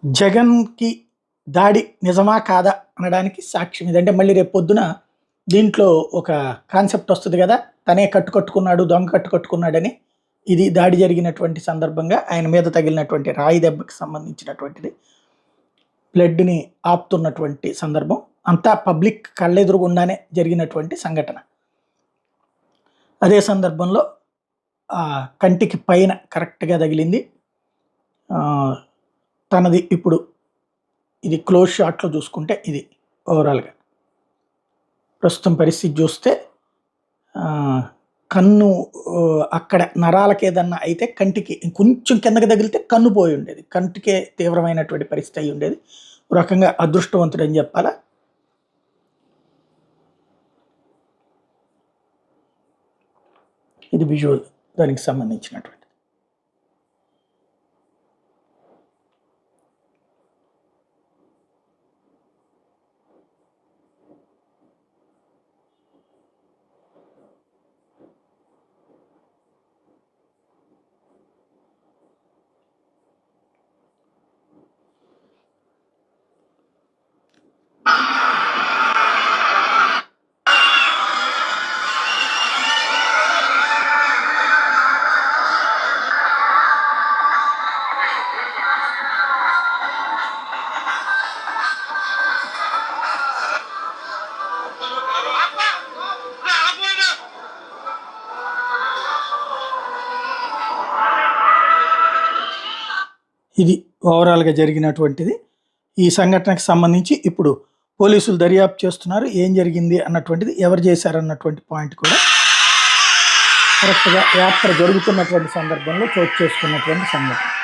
జగన్‌కి దాడి నిజమా? కాదా? అనడానికి సాక్ష్యం ఇది. అంటే మళ్ళీ రేపు పొద్దున దీంట్లో ఒక కాన్సెప్ట్ వస్తది గదా! తనే కట్టుకున్నాడు, దొంగ కట్టుకున్నాడని. ఇది దాడి జరిగినటువంటి సందర్భంగా ఆయన మీద తగిలినటువంటి రాయి దెబ్బకి సంబంధించినటువంటిది. బ్లడ్‌ని ఆపుతున్నటువంటి సందర్భం. అంతా పబ్లిక్ కళ్ళెదురుగుండానే జరిగినటువంటి సంఘటన. అదే సందర్భంలో కంటికి పైన కరెక్ట్‌గా తగిలింది. తనది ఇప్పుడు ఇది క్లోజ్ షాట్‌లో చూసుకుంటే ఇది ఓవరాల్‌గా. ప్రస్తుతం పరిస్థితి చూస్తే కన్ను అక్కడ నరాలకేదన్నా అయితే కంటికి ఇంకొంచెం కిందకి తగిలితే కన్ను పోయి ఉండేది. కంటికే తీవ్రమైనటువంటి పరిస్థితి అయ్యి ఉండేది. ఒక రకంగా అదృష్టవంతుడని చెప్పాలా. ఇది విజువల్ దానికి సంబంధించినటువంటి. ఇది ఓవరాల్‌గా జరిగినటువంటిది. ఈ సంఘటనకు సంబంధించి ఇప్పుడు పోలీసులు దర్యాప్తు చేస్తున్నారు. ఏం జరిగింది అన్నటువంటిది, ఎవరు చేశారన్నటువంటి పాయింట్ కూడా కరెక్ట్‌గా యాత్ర జరుగుతున్నటువంటి సందర్భంలో చోటు చేసుకున్నటువంటి సంఘటన.